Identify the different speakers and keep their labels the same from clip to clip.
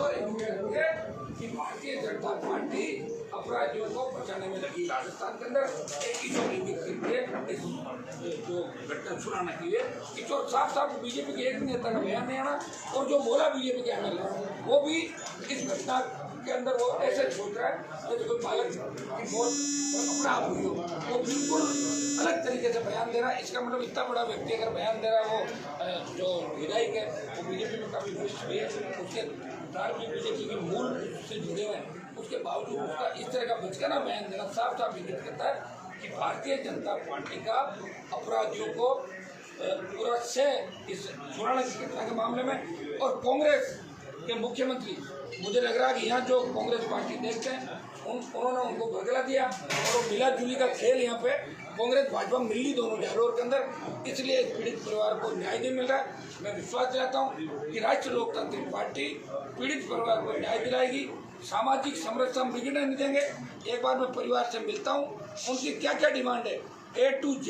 Speaker 1: और कि भारतीय जनता पार्टी अपराधियों को बचाने में लगी। राजस्थान के अंदर एक किशोर करके जो घटना सुनाने के लिए किशोर साफ बीजेपी के एक नेता का बयान नहीं आना, और जो बोला बीजेपी के एमएलए वो भी इस घटना के अंदर वो ऐसे सोच रहा है जैसे कोई बालक की मौत अपना आप हुई हो। वो बिल्कुल अलग तरीके से बयान दे रहा है। इसका मतलब इतना बड़ा व्यक्ति अगर बयान दे रहा है, वो जो विधायक है वो बीजेपी में काफ़ी वरिष्ठ भी है, उसके तार भी बीजेपी के मूल से जुड़े हुए हैं, उसके बावजूद उसका इस तरह का बचकाना बयान देना साफ इंगित करता है कि भारतीय जनता पार्टी का अपराधियों को पूरा से इस सुराना की घटना के मामले में, और कांग्रेस के मुख्यमंत्री, मुझे लग रहा है कि यहाँ जो कांग्रेस पार्टी देखते हैं उन्होंने उनको बदला दिया, और वो मिला जुली का खेल यहाँ पे कांग्रेस भाजपा मिली दोनों जालोर के अंदर, इसलिए पीड़ित परिवार को न्याय नहीं मिल रहा है। मैं विश्वास दिलाता हूँ कि राष्ट्रीय लोकतांत्रिक पार्टी पीड़ित परिवार को न्याय दिलाएगी, सामाजिक समरसता हम बिगड़ने नहीं देंगे। एक बार मैं परिवार से मिलता हूँ, उनकी क्या क्या डिमांड है, A to Z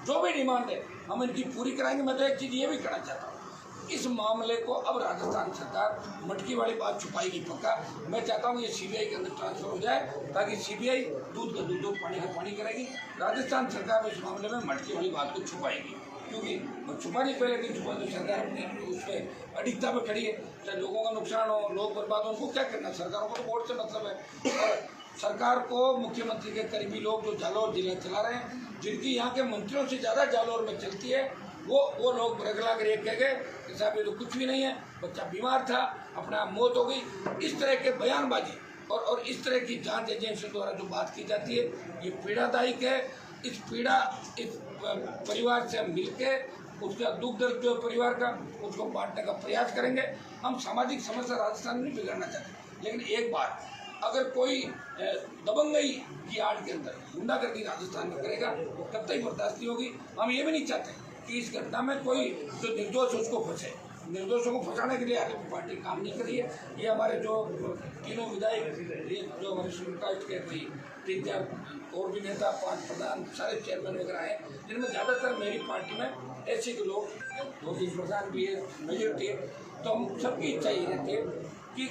Speaker 1: जो भी डिमांड है हम इनकी पूरी कराएंगे। मैं तो एक चीज़ ये भी कहना चाहता हूँ, इस मामले को अब राजस्थान सरकार मटकी वाली बात छुपाएगी पक्का। मैं चाहता हूँ ये सीबीआई के अंदर ट्रांसफर हो जाए, ताकि सीबीआई दूध का दूध पानी का पानी करेगी। राजस्थान सरकार इस मामले में मटकी वाली बात को छुपाएगी, क्योंकि वो छुपा नहीं पाएगी। छुपा तो सरकार अपने उस पर अडिगता पर खड़ी है, चाहे लोगों का नुकसान हो, लोग बर्बाद हो, उनको क्या करना, सरकारों को तो वोट से मतलब है। और सरकार को मुख्यमंत्री के करीबी लोग जो जालौर जिला चला रहे हैं, जिनकी यहाँ के मंत्रियों से ज़्यादा जालौर में चलती है, वो लोग बरगला कर एक कह गए कि साहब ये तो कुछ भी नहीं है, बच्चा बीमार था, अपना मौत हो गई। इस तरह के बयानबाजी और इस तरह की जांच एजेंसी द्वारा जो बात की जाती है, ये पीड़ादायक है। इस परिवार से हम मिलके उसका दुख दर्द जो परिवार का, उसको बांटने का प्रयास करेंगे। हम सामाजिक समस्या राजस्थान में नहीं बिगाड़ना चाहते, लेकिन एक बात, अगर कोई दबंगई की आड़ के अंदर गुंडागर्दी राजस्थान में करेगा तो तब तक बर्दाश्त नहीं होगी। हम ये भी नहीं चाहते कि इस घटना में कोई जो निर्दोष है उसको फंसे। निर्दोषों को फंसाने के लिए आगे पार्टी काम नहीं कर रही है। ये हमारे जो तीनों विधायक, ये जो हमारे कास्ट के कोई 3-4 और भी नेता, 5 प्रधान, सारे चेयरमैन वगैरह हैं, जिनमें ज़्यादातर मेरी पार्टी में ऐसे के लोग 2-3 प्रधान भी है, मेजोरिटी है। तो हम सबकी इच्छा ये रहती है कि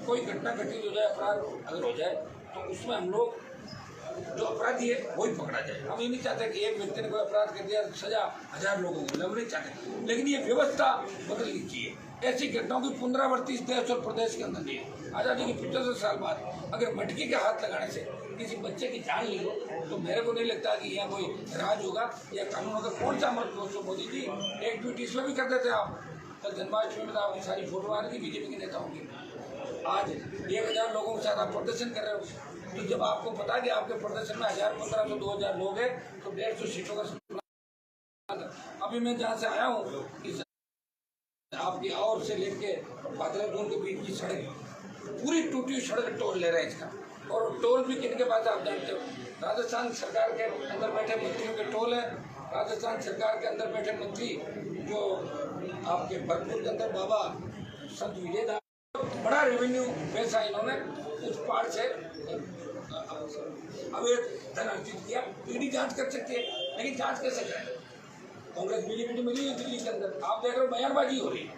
Speaker 1: कोई घटना घटित हो जाए, अपराध अगर हो जाए तो उसमें हम लोग जो अपराधी है वही पकड़ा जाए। हम ये नहीं चाहते कि एक व्यक्ति ने कोई अपराध कर दिया सजा 1000 लोगों को, हम नहीं चाहते, लेकिन ये व्यवस्था बदलनी चाहिए। ऐसी घटनाओं की पुनरावृत्ति इस देश और प्रदेश के अंदर नहीं है। आज़ादी के 75 साल बाद अगर मटकी के हाथ लगाने से किसी बच्चे की जान ली हो, तो मेरे को नहीं लगता कि यहाँ कोई राज होगा या कानून होगा। कौन सा अमृत महोत्सव मोदी जी एक ट्वीट इसमें भी कर देते आप, कल जन्माष्टमी में तो आपकी सारी फोटो आ रही थी बीजेपी के नेताओं की। आज 1000 लोगों के साथ आप प्रदर्शन कर रहे हो, तो जब आपको पता कि आपके प्रदर्शन में 1000, 1500, 2000 लोग हैं, तो 150 सीटों का। अभी मैं जहाँ से आया हूँ, आपकी और से लेके बादलाजोन के बीच की सड़क पूरी टूटी सड़क टोल ले रहे हैं इसका, और टोल भी किनके पास आप जानते हो, राजस्थान सरकार के अंदर बैठे मंत्रियों के टोल है। राजस्थान सरकार के अंदर बैठे मंत्री जो आपके भरतपुर के अंदर बाबा संत विजय, बड़ा रेवेन्यू पैसा इन्होंने उस पार से अवैध धन अर्जित किया। ईडी जांच कर सकती है, लेकिन जांच कैसे करें? कांग्रेस बीजेपी मिली है दिल्ली के अंदर, आप देख रहे हो बयानबाजी हो रही है।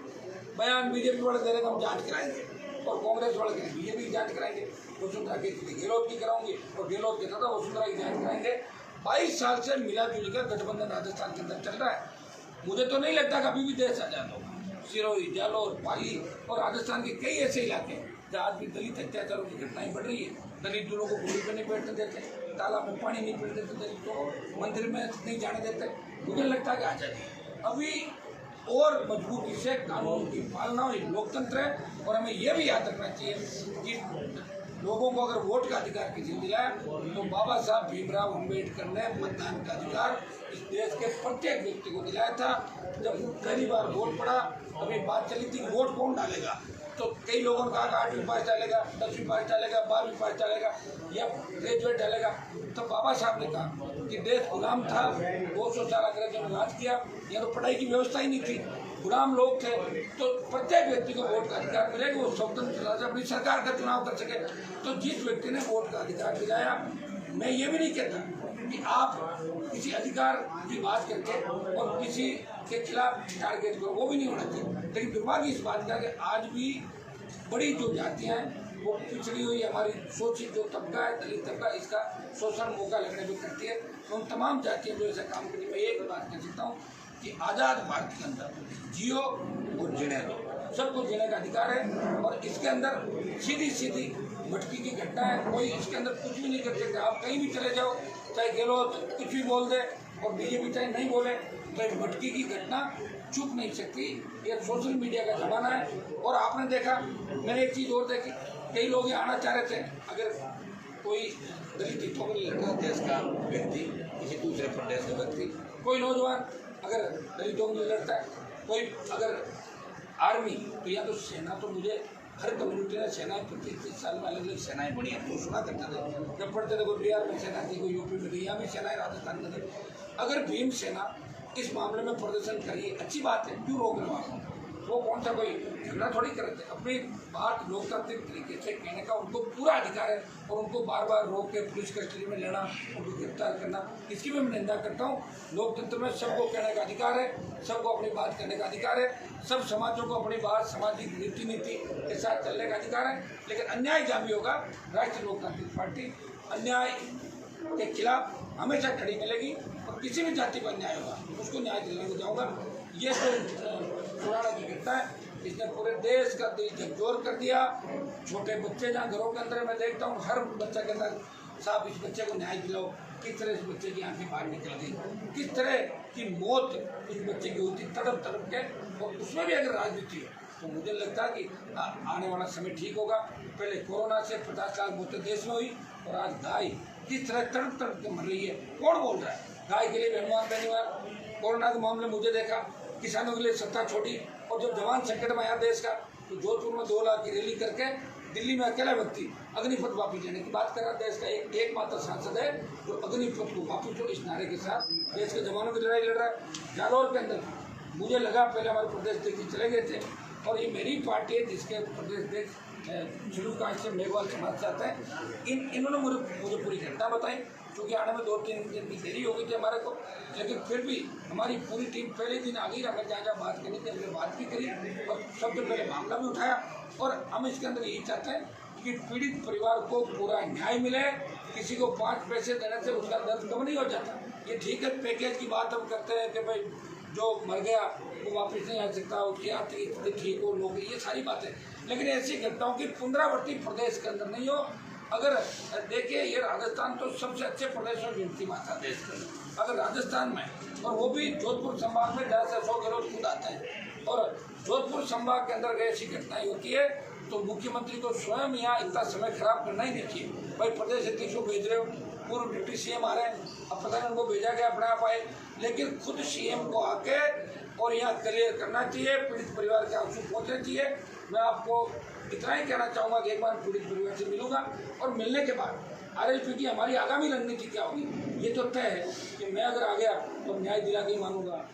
Speaker 1: बयान बीजेपी वाले दे रहे हम जांच कराएंगे, और कांग्रेस वाले कहेंगे बीजेपी की जांच कराएंगे, वसुंधरा की गहलोत की कराऊंगी, और गहलोत कहता था वसुंधरा की जांच कराएंगे। 22 साल से मिला जुली का गठबंधन राजस्थान के अंदर चल रहा है। मुझे तो नहीं लगता कभी भी देश आजाद होगा। सिरोही, जालौर, पाली और राजस्थान के कई ऐसे इलाके हैं जहाँ आज भी दलित अत्याचारों की घटनाएं बढ़ रही है। दलित लोगों को गोली पर नहीं बैठने देते, तालाब में पानी नहीं पीने देते, दलितों को मंदिर में नहीं जाने देते। मुझे लगता है कि आजादी अभी और मजबूती से कानून की पालना और लोकतंत्र है। और हमें यह भी याद रखना चाहिए कि लोगों को अगर वोट का अधिकार किसी ने दिलाया, तो बाबा साहब भीमराव अम्बेडकर ने मतदान का अधिकार इस देश के प्रत्येक व्यक्ति को दिलाया था। जब पहली बार वोट पड़ा, अभी बात चली थी वोट कौन डालेगा, तो कई लोगों ने कहा कि 8वीं पास डालेगा, 10वीं पास डालेगा, 12वीं पास डालेगा या ग्रेजुएट डालेगा। तो बाबा साहब ने कहा कि देश गुलाम था, 200 साल अंग्रेजों ने राज किया, या तो पढ़ाई की व्यवस्था ही नहीं थी, गुलाम लोग थे, तो प्रत्येक व्यक्ति को वोट का अधिकार मिलेगा, वो स्वतंत्र से अपनी सरकार का चुनाव कर सके। तो जिस व्यक्ति ने वोट का अधिकार दिलाया, मैं ये भी नहीं कहता कि आप किसी अधिकार की बात करके और किसी के खिलाफ टारगेट करो, वो भी नहीं होना चाहिए। लेकिन दुर्भाग्य इस बात का कि आज भी बड़ी जो जातियाँ हैं वो पिछड़ी हुई हमारी शोषित जो तबका है, दलित तबका, इसका शोषण मौका लगने भी करती है। तो उन तमाम जातियों जो ऐसा काम करें, मैं एक बात कह सकता हूँ कि आज़ाद भारत के अंदर जियो और जीने दो, सबको जीने का अधिकार है। और इसके अंदर सीधी सीधी भटकी की घटना है, कोई इसके अंदर कुछ भी नहीं कर सकते। आप कहीं भी चले जाओ, चाहे गहलोत कुछ भी बोल दे और बीजेपी चाहे नहीं बोले, तो भटकी की घटना चुप नहीं सकती। ये सोशल मीडिया का ज़माना है। और आपने देखा, मैंने एक चीज़ और देखी, कई लोग ये आना चाह रहे थे, अगर कोई दलित हितों के लिए लड़ देश का व्यक्ति, किसी दूसरे प्रदेश का व्यक्ति, कोई नौजवान अगर दलितों के लिए लड़ता है, कोई अगर आर्मी, तो या तो सेना, तो मुझे हर कम्युनिटी ने सेनाएं प्रति 30 साल में अलग अलग सेनाएं बनी हैं, तो सुना करते थे जब पढ़ते थे, कोई बिहार में सेना थी, कोई यूपी में थी, यहाँ भी सेनाएं राजस्थान में थी। अगर भीम सेना इस मामले में प्रदर्शन करिए, अच्छी बात है, क्यों रोक रहे हो आप? वो कौन सा कोई झगड़ा थोड़ी करते, अपनी बात लोकतांत्रिक तरीके से कहने का उनको पूरा अधिकार है। और उनको बार बार रोक के पुलिस कस्टडी में लेना, उनको गिरफ्तार करना, इसकी भी मैं निंदा करता हूँ। लोकतंत्र में सबको कहने का अधिकार है, सबको अपनी बात करने का अधिकार है, सब समाजों को अपनी बात सामाजिक रीति नीति के साथ चलने का अधिकार है। लेकिन अन्याय जहाँ भी होगा, राष्ट्रीय लोकतांत्रिक पार्टी अन्याय के खिलाफ हमेशा खड़ी मिलेगी। और किसी भी जाति पर अन्याय होगा, उसको न्याय दिलाने जाऊँगा। ये तो पुराना की घटना है, इसने पूरे देश का दिल झकझोर कर दिया। छोटे बच्चे जहाँ घरों के अंदर मैं देखता हूँ, हर बच्चा के अंदर, साहब इस बच्चे को न्याय दिलाओ। किस तरह इस बच्चे की आंखें बाहर निकल गई, किस तरह की मौत उस बच्चे की होती तड़प तड़प के। और उसमें भी अगर राजनीति हो, तो मुझे लगता है कि आने वाला समय ठीक होगा। पहले कोरोना से 50 लाख मौतें देश में हुई, और आज गाय किस तरह तड़प तड़प के मर रही है। कौन बोल रहा है? गाय के लिए हनुमान बेनीवाल। कोरोना के मामले में मुझे देखा, किसानों के लिए सत्ता छोड़ी। और जब जवान संकट में आया देश का, तो जोधपुर में 2 लाख की रैली करके दिल्ली में अकेला व्यक्ति अग्निपथ वापस लेने की बात कर रहा। देश का एकमात्र सांसद है जो अग्निपथ को वापस लो, इस नारे के साथ देश के जवानों की लड़ाई लड़ रहा है। जालौर के अंदर मुझे लगा, पहले हमारे प्रदेश अध्यक्ष चले गए थे, और ये मेरी पार्टी है जिसके प्रदेश अध्यक्ष शुरू कांड से मेघवाल समाज से आता है। इन्होंने मुझे पूरी घटना बताई, क्योंकि आने में 2-3 दिन की देरी हो गई थी हमारे को। लेकिन फिर भी हमारी पूरी टीम पहले दिन आ गई। हमें जहाँ बात करनी थी, हमने बात भी करी, और सबसे पहले मामला भी उठाया। और हम इसके अंदर यही चाहते हैं कि पीड़ित परिवार को पूरा न्याय मिले। किसी को 5 पैसे देने से उसका दर्द कम नहीं हो जाता। ये ठीक है, पैकेज की बात हम करते हैं कि भाई जो मर गया वो वापस नहीं आ सकता, उसकी आर्थिक स्थिति ठीक हो, लोग, ये सारी बातें। लेकिन ऐसी घटनाओं की पुनरावृत्ति प्रदेश के अंदर नहीं हो। अगर देखिए, ये राजस्थान तो सबसे अच्छे प्रदेश में गिनती में आता है देश का। अगर राजस्थान में, और वो भी जोधपुर संभाग में, जहाँ से 100 करोड़ खुद आते हैं, और जोधपुर संभाग के अंदर ऐसी घटनाएं होती है, तो मुख्यमंत्री को स्वयं यहाँ इतना समय खराब करना ही नहीं चाहिए। भाई प्रदेश अध्यक्ष को भेज रहे हो, पूर्व डिप्टी CM आ रहे हैं, अब पता नहीं उनको भेजा गया अपने आप आए, लेकिन खुद CM को आके और यहाँ क्लियर करना चाहिए, पीड़ित परिवार के आंसू पहुँचने चाहिए। मैं आपको इतना ही कहना चाहूँगा कि एक बार पीड़ित परिवार से मिलूंगा, और मिलने के बाद RLP की हमारी आगामी रणनीति क्या होगी, ये तो तय है कि मैं अगर आ गया तो न्याय दिला के ही मानूंगा।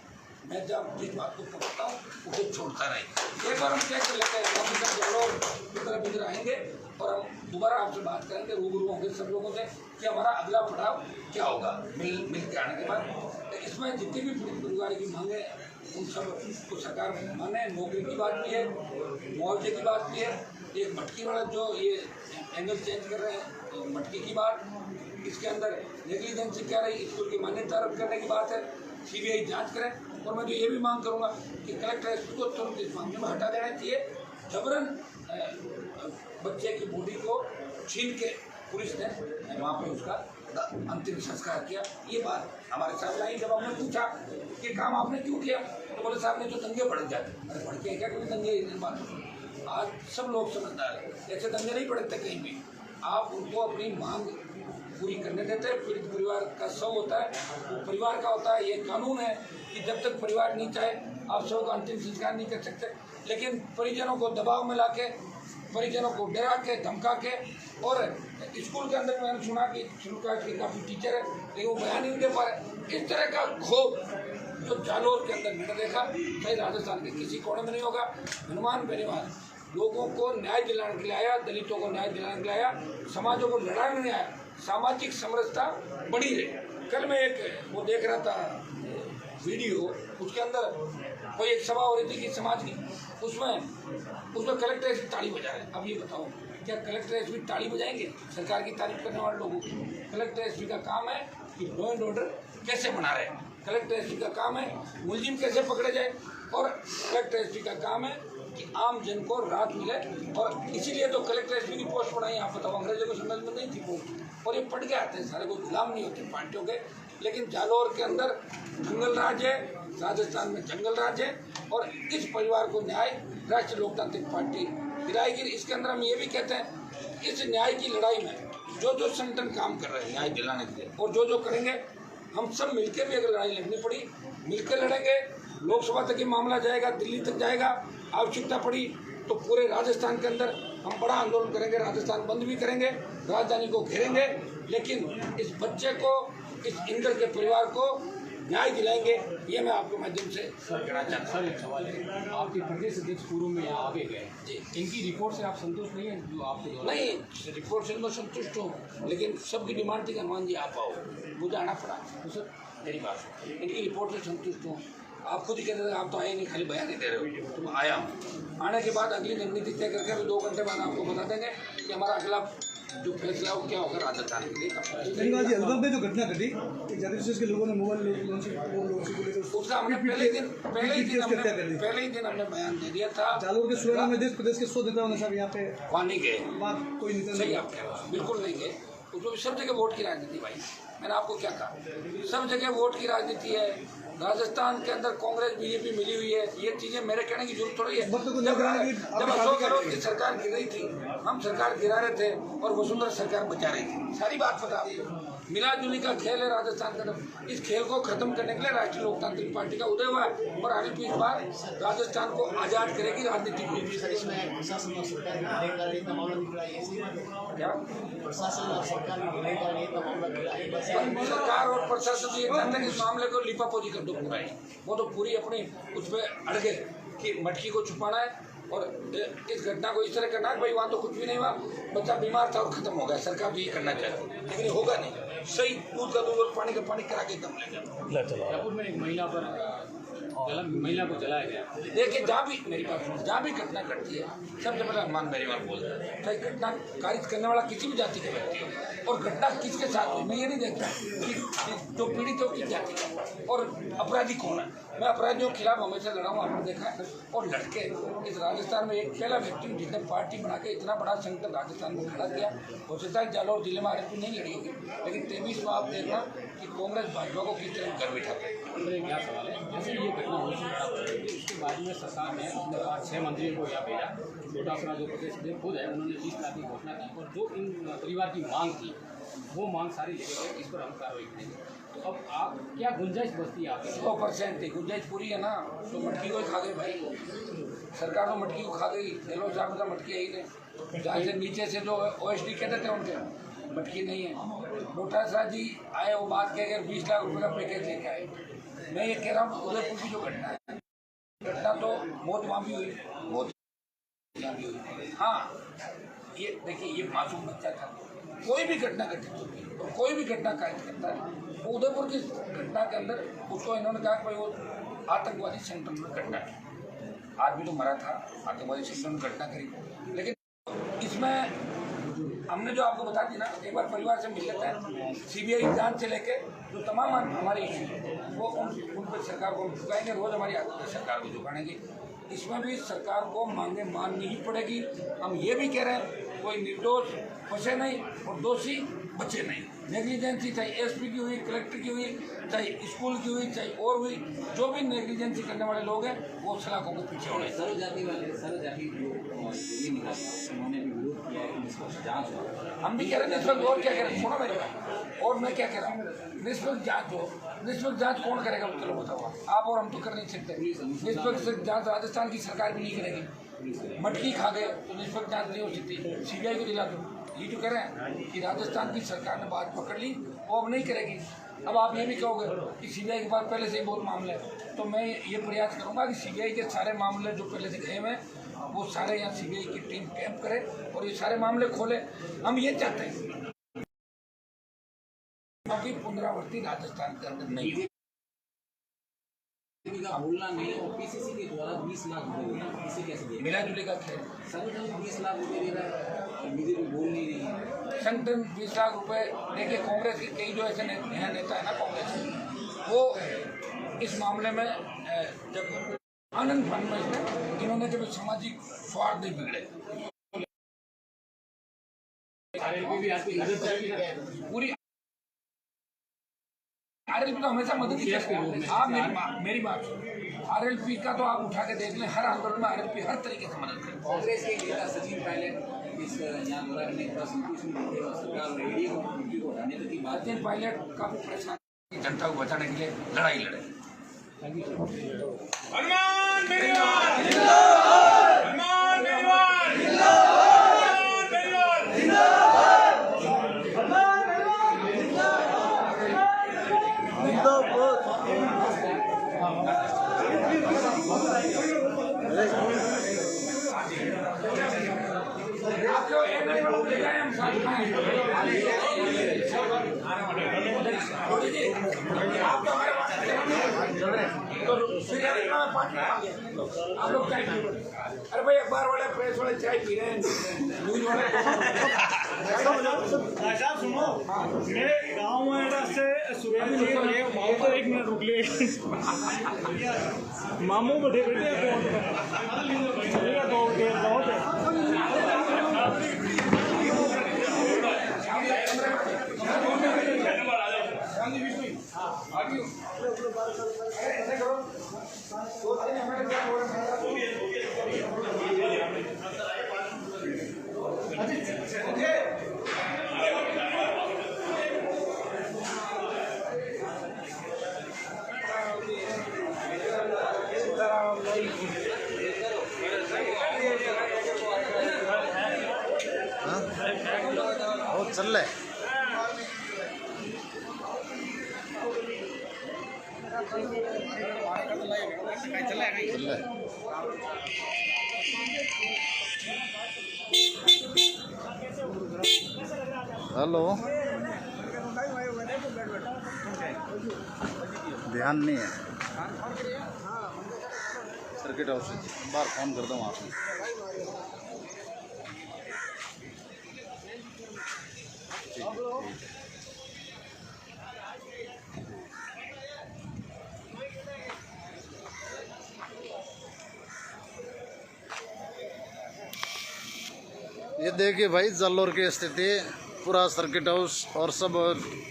Speaker 1: मैं जब जिस बात को पकड़ता हूँ वो खुद छोड़ता नहीं। एक बार हम चेक कर लेते हैं, लोग इधर आएंगे, और हम दोबारा आपसे बात करेंगे, रूबरू होंगे सब लोगों से, कि हमारा अगला पड़ाव क्या होगा मिल के आने के बाद। इसमें जितनी भी पीड़ित परिवार की मांगे, उन सब को सरकार माने। नौकरी की बात भी है, मुआवजे की बात भी है, एक मटकी वाला जो ये एंगल चेंज कर रहे हैं, तो मटकी की बात, इसके अंदर नेग्लिजेंसी क्या रही, स्कूल की मान्यता रद्द करने की बात है, CBI जांच करें। और मैं तो ये भी मांग करूंगा कि कलेक्टर को तुरंत इस मामले में हटा देना चाहिए। जबरन बच्चे की बॉडी को छीन के पुलिस ने वहाँ पे उसका अंतिम संस्कार किया। ये बात हमारे सामने आई। जब हमने पूछा कि काम आपने क्यों किया, तो बोले साहब ने जो दंगे बढ़ जाते। अरे बढ़ के क्या कभी दंगे बात, आज सब लोग समझदार हैं, ऐसे दंगे नहीं बढ़ते कहीं भी। आप उनको अपनी मांग पूरी करने देते हैं। पीड़ित परिवार का शव होता है, वो परिवार का होता है। ये कानून है कि जब तक परिवार नहीं चाहे आप शव का अंतिम संस्कार नहीं कर सकते। लेकिन परिजनों को दबाव में ला के, परिजनों को डरा के, धमका के, और स्कूल के अंदर मैंने सुना कि शुरू के काफ़ी टीचर है, लेकिन वो बयान नहीं दे पा रहे। इस तरह का क्षोभ जो जालौर के अंदर मैंने देखा, कहीं राजस्थान के किसी कोने में नहीं होगा। हनुमान बेनीवाल लोगों को न्याय दिलाने के लिए आया, दलितों को न्याय दिलाने के लिए आया, समाजों को लड़ाने नहीं आया। सामाजिक समरसता बनी रही। कल मैं एक वो देख रहा था वीडियो, उसके अंदर कोई एक सभा हो रही थी कि समाज की, उसमें कलेक्टर एसपी ताली बजा रहे हैं। अब ये बताओ, क्या कलेक्टर एसपी ताली बजाएंगे सरकार की तारीफ करने वाले लोगों को? कलेक्टर एसपी का काम है कि लॉ एंड ऑर्डर कैसे बना रहे हैं, कलेक्टर एसपी का काम है मुलजिम कैसे पकड़े जाए, और कलेक्टर एसपी का काम है कि आम जन को राहत मिले। और इसीलिए तो कलेक्टर एसपी की पोस्ट पढ़ाई। आप बताओ, अंग्रेजों को समझ में नहीं थी पोस्ट, और ये पढ़ के आते हैं सारे, कोई गुलाम नहीं होते पार्टियों के। लेकिन जालौर के अंदर जंगल राज है, राजस्थान में जंगल राज है, और इस परिवार को न्याय राष्ट्रीय लोकतांत्रिक पार्टी दिलाएगी। इसके अंदर हम ये भी कहते हैं, इस न्याय की लड़ाई में जो संगठन काम कर रहे हैं न्याय दिलाने के लिए, और जो करेंगे, हम सब मिलकर भी अगर लड़ाई लड़नी पड़ी मिलकर लड़ेंगे। लोकसभा तक ये मामला जाएगा, दिल्ली तक जाएगा, आवश्यकता पड़ी तो पूरे राजस्थान के अंदर हम बड़ा आंदोलन करेंगे, राजस्थान बंद भी करेंगे, राजधानी को घेरेंगे, लेकिन इस बच्चे को, इस इंदर के परिवार को न्याय दिलाएंगे। ये मैं आपके माध्यम से कहना चाहता हूँ।
Speaker 2: सर, एक सवाल है, आपके प्रदेश अध्यक्ष पूर्व में यहाँ आगे गए, इनकी रिपोर्ट से आप संतुष्ट नहीं है? जो आपको
Speaker 1: नहीं, रिपोर्ट से मैं संतुष्ट हूँ, लेकिन सबकी डिमांड थी कि हनुमान जी आप आओ, मुझे आना पड़ा। तो सर मेरी बात, इनकी रिपोर्ट से संतुष्ट हूँ। आप खुद ही कहते थे आप तो आए नहीं, खाली बयान नहीं दे रहे हो, तुम आया हूँ। आने के बाद अगली रणनीति तय करके अभी 2 घंटे बाद आपको बता देंगे कि हमारा अगला जो फैसला हो क्या होगा राजस्थान के लिए।
Speaker 3: अलवर में जो घटना घटी, के लोगों ने मोबाइल
Speaker 1: उसका हमने पहले ही दिन हमने बयान दे दिया था।
Speaker 3: जालौर के सुरैना में देश प्रदेश के 100 नेताओं ने साहब यहाँ पे
Speaker 1: वहाँ नहीं गए,
Speaker 3: कोई नेता
Speaker 1: सही आप कह रहे हो, बिल्कुल नहीं गए। उसमें भी सब जगह वोट की राजनीति भाई, मैंने आपको क्या कहा, सब जगह वोट की राजनीति है। राजस्थान के अंदर कांग्रेस बीजेपी मिली हुई है, ये चीजें मेरे कहने की जरूरत थोड़ी है। जब अशोक गहलोत की सरकार गिर रही थी, हम सरकार गिरा रहे थे और वसुंधरा सरकार बचा रही थी, सारी बात पता आपको। मिला जुली का खेल है राजस्थान का। इस खेल को खत्म करने के लिए राष्ट्रीय लोकतांत्रिक पार्टी का उदय हुआ है, और आगे भी इस बार राजस्थान को आजाद करेगी राजनीति को।
Speaker 4: प्रशासन और सरकार की ढिलाई इतना मामला निकला है,
Speaker 1: क्या
Speaker 4: प्रशासन और सरकार की ढिलाई इतना मामला निकला है?
Speaker 1: सरकार और प्रशासन ये चाहते हैं कि इस मामले को लिपापोती कर दो पूरा ही। वो तो पूरी अपनी उस पर अड़ गए कि मटकी को छुपाना है, और इस घटना को इस तरह करना है भाई वहाँ तो कुछ भी नहीं हुआ, बच्चा बीमार था और खत्म हो गया। सरकार तो ये करना चाहती है, लेकिन होगा नहीं। सही दूध का दूध और पानी का पानी करा के दम लेगा।
Speaker 2: जयपुर में एक महिला को जलाया गया।
Speaker 1: देखिए, जहाँ भी मेरी बात सुनो, जहाँ भी घटना घटती है सबसे पहले हनुमान मेरीवाल बोलता है, चाहे घटना कारित करने वाला किसी भी जाति का व्यक्ति हो, और घटना किसके साथ हुई मैं ये नहीं देखता कि जो पीड़ित हो किस जाति का और अपराधी कौन है। मैं अपराधियों के खिलाफ हमेशा लड़ा हूँ, आपने देखा है। और लड़के इस राजस्थान में एक पहला व्यक्ति जिसने पार्टी बना के इतना बड़ा संकट राजस्थान में खड़ा किया। हो सकता है जालौर जिले में आरएसपी नहीं लड़ी होगी, लेकिन 23 में आप देखना कि कांग्रेस भाजपा को किस तरह घर बिठा के।
Speaker 2: क्या सवाल है, जैसे ये घटना हुई उसके बाद में सरकार ने अपने 5-6 मंत्रियों को यहाँ भेजा। डोटासरा जो प्रदेश अध्यक्ष खुद है, उन्होंने 20 लाख की घोषणा की, और जो इन परिवार की मांग थी वो मांग सारी लेके गए, इस पर हम कार्रवाई करेंगे। तो अब आप क्या गुंजाइश बचती है आपकी?
Speaker 1: 100% थी गुंजाइश, पूरी है ना। तो मटकी को ही खा गई भाई, सरकार तो मटकी को खा गई। गहलोत साहब का मटकी है ही नहीं, जहाँ से नीचे से जो OSD कहते थे उनके मटकी नहीं है। डोटासरा जी आए, वो बात कह गए 20 लाख रुपये का पैकेज लेके आए। मैं ये कह रहा हूँ उदयपुर की जो घटना है, घटना तो मौत वहाँ भी हुई, मौत भी हुई। हाँ, ये देखिए, ये मासूम बच्चा था। कोई भी घटना घटित होती है और कोई भी घटना कायम करता है, तो उदयपुर की घटना के अंदर उसको इन्होंने कहा कि भाई वो आतंकवादी संगठन में घटना है। आदमी तो मरा था, आतंकवादी संगठन में घटना करी। लेकिन इसमें हमने जो आपको बता दी ना, एक बार परिवार से मिल लेते हैं। CBI जांच से लेके जो तमाम हमारे इशू वो उन पर सरकार को झुकाएंगे, रोज़ हमारी सरकार को झुकाएंगे। इसमें भी सरकार को मांगे माननी ही पड़ेगी। हम ये भी कह रहे हैं कोई निर्दोष फंसे नहीं और दोषी बचे नहीं। नेग्लिजेंसी चाहे SP की हुई, कलेक्टर की हुई, चाहे स्कूल की हुई, चाहे और हुई, जो भी नेग्लिजेंसी करने वाले लोग हैं वो सलाखों के पीछे होने।
Speaker 5: सर्वजाति ये निकला, उन्होंने भी विरोध किया है कि निष्पक्ष जांच हो।
Speaker 1: हम भी कह रहे हैं निष्पक्ष, और क्या कह रहे हैं सुनो मेरी बात, और मैं क्या कह रहा हूँ, निष्पक्ष जांच हो। निष्पक्ष जांच कौन करेगा चलो बताओ आप, और हम तो कर नहीं सकते। निष्पक्ष जांच राजस्थान की सरकार भी नहीं करेगी। मटकी खा गए तो निष्पक्ष जांच नहीं हो सकती, CBI को दिला दो। ये जो कह रहे हैं कि राजस्थान की सरकार ने बात पकड़ ली, वो अब नहीं करेगी। अब आप ये भी कहोगे कि CBI के पास पहले से ही बहुत मामले हैं, तो मैं ये प्रयास करूंगा कि CBI के सारे मामले जो पहले से गए हैं वो सारे यहाँ CBI की टीम कैंप करे और ये सारे मामले खोले। हम ये चाहते हैं कि पुनरावृत्ति राजस्थान के अंदर नहीं
Speaker 5: का बोलना नहीं और पीसीसी के द्वारा 20 लाख रुपए देना, इसे कैसे देगा?
Speaker 1: मिला जुले का खेल।
Speaker 5: संगठन 20 लाख रुपए दे रहा है और बीजेपी बोल नहीं रही है।
Speaker 1: संगठन 20 लाख रुपए देखिए, कांग्रेस के कई जो ऐसे नेता है ना कांग्रेस के, वो इस मामले में जब आनंद फन में इन्होंने जब सामाजिक स्वार्थ नहीं बिगड़े,
Speaker 2: भी आपकी मदद करेगी।
Speaker 1: पूरी आरएलपी तो हमेशा मदद ही करता है। आप मेरी बात आरएलपी का तो आप उठा के देख लें, हर आंदोलन में आरएलपी हर तरीके से मदद करता है।
Speaker 5: कांग्रेस के नेता सचिन पायलट इस यहाँ द्वारा करने का संतुष्ट नहीं थे और सरकार और एडीए को यूपी को हटाने तक की बात
Speaker 1: सचिन पायलट काफी परेशान, जनता को बचाने के लिए लड़ाई लड़े।
Speaker 6: हनुमान बेनीवाल जिंदाबाद, हनुमान बेनीवाल जिंदाबाद, हनुमान बेनीवाल
Speaker 1: आप जो एक मिनट में ले जाए, हम साथ खाएं। मोदी जी, आप तो हमारे पास तो फिर में पार्टी आप लोग चाय पी। अरे भाई, अखबार वाले, प्रेस वाले चाय पी रहे हैं, न्यूज वाले
Speaker 6: साहब सुनो, मेरे गांव में से सुरेश जी ये मामू को 1 मिनट रुक ले। मामू बैठे चलेगा तो बहुत है।
Speaker 3: चल रहे हेलो, ध्यान नहीं है सर्किट हाउस बाहर फोन कर दूँ आपको। ये देखिए भाई, जालोर की स्थिति, पूरा सर्किट हाउस और सब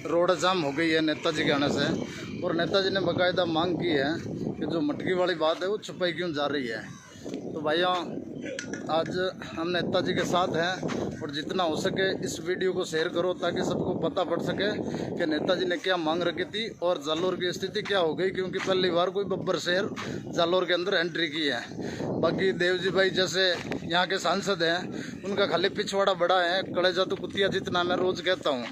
Speaker 3: रोड जाम हो गई है नेताजी के आने से। और नेताजी ने बाकायदा मांग की है कि जो मटकी वाली बात है वो छुपाई क्यों जा रही है। तो भैया, आज हम नेताजी के साथ हैं और जितना हो सके इस वीडियो को शेयर करो ताकि सबको पता पड़ सके कि नेताजी ने क्या मांग रखी थी और जालोर की स्थिति क्या हो गई, क्योंकि पहली बार कोई बब्बर शेर जालोर के अंदर एंट्री की है। बाकी देवजी भाई जैसे यहाँ के सांसद हैं, उनका खाली पिछवाड़ा बड़ा है, कलेजा तो कुतिया जितना, मैं रोज़ कहता हूँ।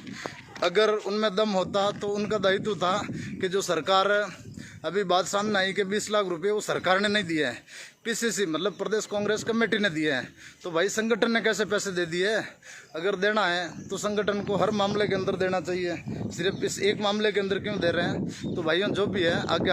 Speaker 3: अगर उनमें दम होता तो उनका दायित्व था कि जो सरकार अभी बात सामने आई कि 20 लाख रुपए वो सरकार ने नहीं दिए हैं, पीसीसी मतलब प्रदेश कांग्रेस कमेटी ने दिए हैं। तो भाई संगठन ने कैसे पैसे दे दिए? अगर देना है तो संगठन को हर मामले के अंदर देना चाहिए, सिर्फ इस एक मामले के अंदर क्यों दे रहे हैं? तो भाइयों, जो भी है आगे आप